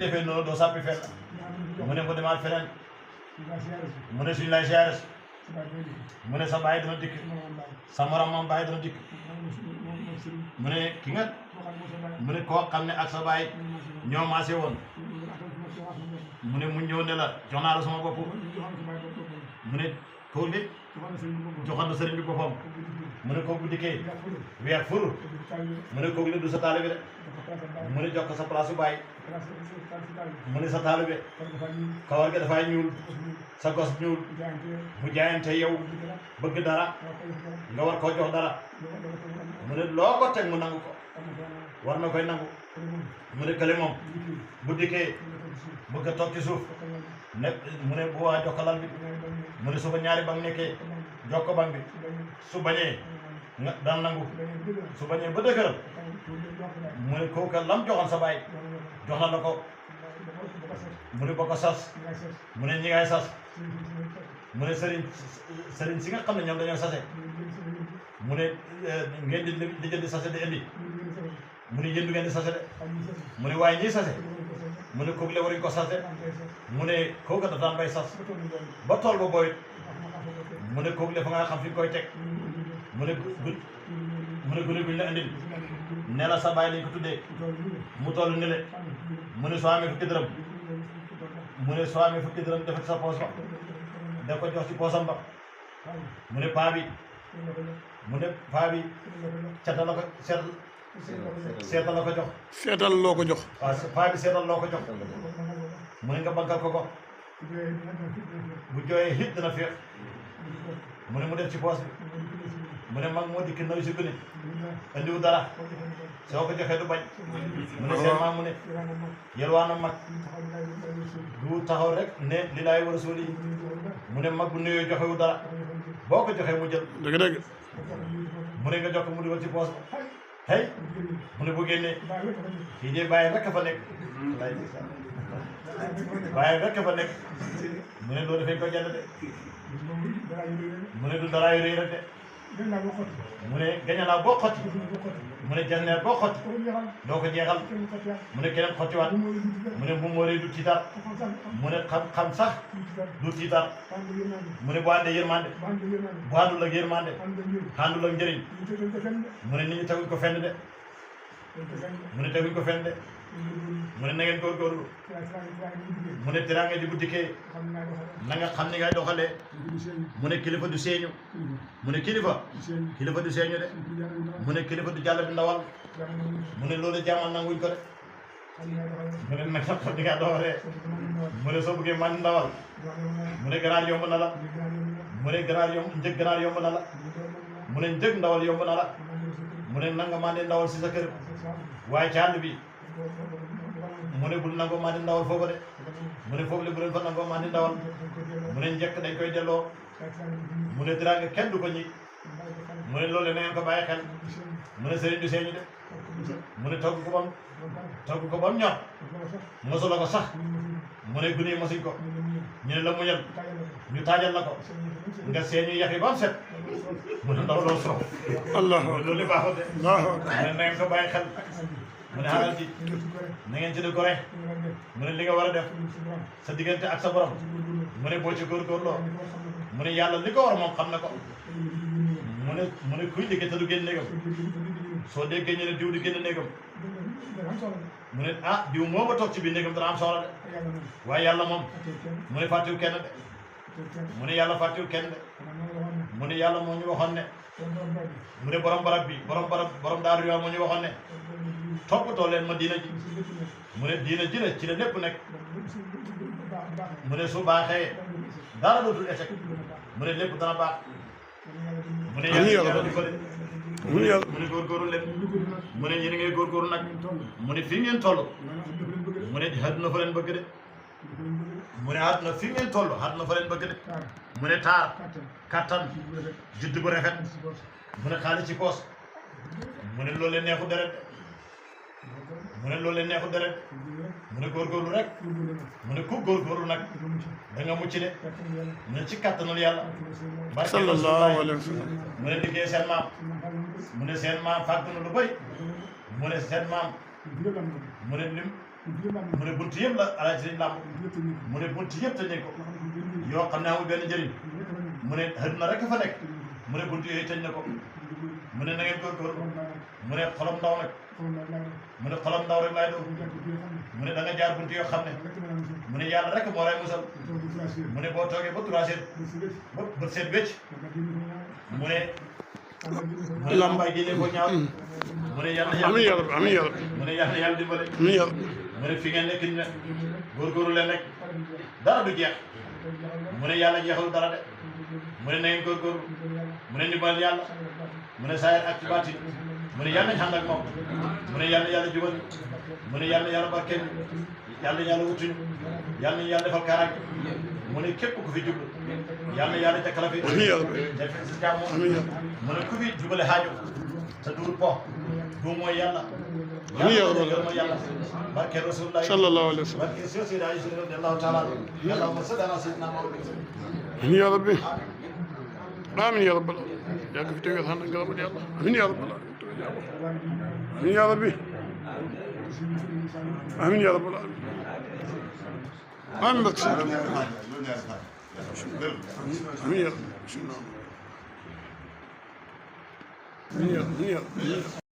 defee noonu doo sàppi fenn mu ne mu demaat feneen mu ne suñu lay siyaare mu ne sa baay dana dikk sa moromam baay dana dikk mu ne ki nga mu ne koo xam ne ak sa baay ñoo maase woon mu ne mu ñëw ne la jox naa la sama bopp mu ne kooku de joxoon na sëriñ bi boppam mu ne kooku bu dikkee weex fur mu ne kooku de du sa taalibe de mu ne jox ko sa place baay mu ne sa taalibe kawar gi dafay ñuul sa gos ñuul mu jaayante yow bëgg dara nga war koo jox dara mu ne loo ko teg mu nangu ko war na koy nangu mu ne kële moom bu dikkee bëgg a toog ci suuf ne mu ne bu waa jox ko lal bi mu ne su ko ñaari bang nekkee jox ko bang bi su bañee nga daan nangu su bañee ba dëgëral mu ne kooku lam joxoon sa baay jox na la ko mu ne ba ko sas mu ne ñi ngay sas mu ne sëriñ si nga xam ne ñoom dañoo sase mu ne ngeen di jënd sase di indi mu ne yëndu ngeen di sase de mu ne waaye ñiy sase mu ne kooku la waruñ ko sase mu ne kooku dafa daan bay sas ba tool ba booyit mu ne kooku la fa nga xam fi nga koy teg mu ne gune guñ la indil ne la sa baay lañ ko tuddee mu toll ni le mu ne soo amee fukki dërëm mu ne soo amee fukki dërëm def sa poos ba da ko jox ci poosam ba mu ne paa bi seetal la ko seetal la ko jox seetal loo ko jox waaw paa bi seetal loo ko jox mu ne nga bankal ko bu jooyee hit dina féex mu ne mu def ci poos bi mu ne mag moo dikk naw si gune andiwu dara soo ko joxee du bañ mu ne seen maam mu ne yelwaana mag du taxaw rek ne li laay war a sóoli mu ne mag bu nuyoo joxewu dara boo ko joxee mu jël dëgg mu ne nga jox ko mu dugal ci poos ba hey mu ne bu génnee kii de bàyyi rek fa nekk bàyyi rek fa nekk mu ne loolu dafay ko jënd de mu ne du dara yu rëy rek de mu ne gañe naa boo xotti mu ne janneer boo xotti doo ko jeexal mu ne keneen xottiwaat mu ne bu mooree du tiitar mu ne xam sax du tiitar mu ne bu àndee yërmande bu àndul ak yërmande àndul ak njëriñ mu ne nit ñi teguñ ko fenn de mu ne teguñ ko fenn de mu ne na ngeen góorgóorlu mu ne teraanga ji bu dikkee na nga xam ni ngay doxalee mu ne kilifa du seeñu mu ne kilifa du seeñu de mu ne kilifa du jàll bi ndawal mu ne loolu jaamal nanguñ ko de mu ne nag xam ni nga doxalee mu ne soo bëggee man ndawal mu ne ganaar yomb na la mu ne ganaar yomb na la mu ne njëg ndawal yomb na la mu ne nanga maa ne ndawal si sa kër waaye ci àll bi mu ne bul nangoo maa di ndawal foofu de mu ne foofu le bu leen fa nangoo maa di ndawal mu ne njëkk dañ koy delloo mu ne teraanga kenn du ko ñi mu ne loolu na ngeen ko bàyyi xel mu ne sëriñ du seeñu de mu ne togg ko bam ñor mosula ko sax mu ne gune yi mosuñ ko ñu ne la muñal ñu taajal la ko nga seeñu yax yi ba mu set mu ne ndaw loolu soow allah loolu li baaxul de mu ne na ngeen ko bàyyi xel mu ne xaaral ji na ngeen ci di gore mu ne li nga war a def sa diggante ak sa borom mu ne boo ci góorgóorloo mu ne yàlla li ko war moom xam na ko mu ne kuy liggéey te du génn néegam soo déggee ñu ne diw di génn néegam mu ne ah diw moo ba toog ci biir néegam dana am soxla de waaye yàlla moom mu ne fàttiwu kenn de mu ne yàlla fàttiwu kenn de mu ne yàlla moo ñu waxoon ne mu ne borom barab bi borom daaru yoon moo ñu waxoon ne toppatoo leen ma diina ji mu ne diina ji ne ci la lépp nekk mu ne su baaxee dara dootul échec mu ne lépp dana baax mu ne yàlla di ko de mu ne góorgóorlu leen mu ne yéen a ngay góorgóorlu nag mu ne fii ngeen toll mu ne àdduna fa leen bëgg de mu ne àdduna fii ngeen toll àdduna fa leen bëgg de mu ne taar kattan judd bu rafet mu ne xaalis ci poos mu ne loolu leen neexu deret mu ne loolu leen neexu deret mu ne góorgóorlu rek mu ne ku góorgóorlu nag da nga mucc de mu ne ci kattanul yàlla sallallahu alayhi wa sallam mu ne liggéey seen maam mu ne seen maam fàgg na lu bëri mu ne seen maam mu ne lim mu ne bunt yëpp la alaaji sëriñ làmb mu ne bunt yëpp tëj nañ ko yoo xam ne amul benn njëriñ mu ne àdduna rek fa nekk mu ne bunt yooyu tëj na ko mu ne na ngeen góorgóorlu mu ne xolam ndaw nag mu ne xolam ndaw rek laay doon mu ne da nga jaar bunt yoo xam ne mu ne yàlla rek moo lay musal mu ne boo toogee ba 3 heures ba seet wécc mu ne lambay jëlee ko ñaaw mu ne yàlla amiin yaa rabbi amiin yaa rabbi mu ne yàlla dimbale amiin yaa rabbi mu ne fi ngeen nekk ñu ne góorgóorlu leen rek dara du jeex mu ne yàlla jeexul dara de mu ne na ngeen góorgóorlu mu ne ndimbal yàlla mu ne saayir ak ci baatin mu ne yàlla nañ ànd ak moom mu ne yàlla jubal mu ne yàlla barkeel yàlla wutuñ yàlla defal kaaraange mu ne képp ku fi jublu yàlla jakkala fi amiin yaa rabbi def si jàmm amiin yaa rabbi mu ne ku fi jubale xaajo te du po du mooy yàlla amiin yaa rabbi mooy yàlla barke rasulullah sallallahu alayhi wa sallam barke sosida ay radiyallahu taala yàlla mo sadana sayyidina Muhammad amiin yaa rabbi amiin yaa rabbi yàgg fi tegal xanaa ngërëm yàlla amiin yaa rabbi amiin yaa rabbi amiin yaa rabbi amiin barke amiin yaa rabbi amiin yaa rabbi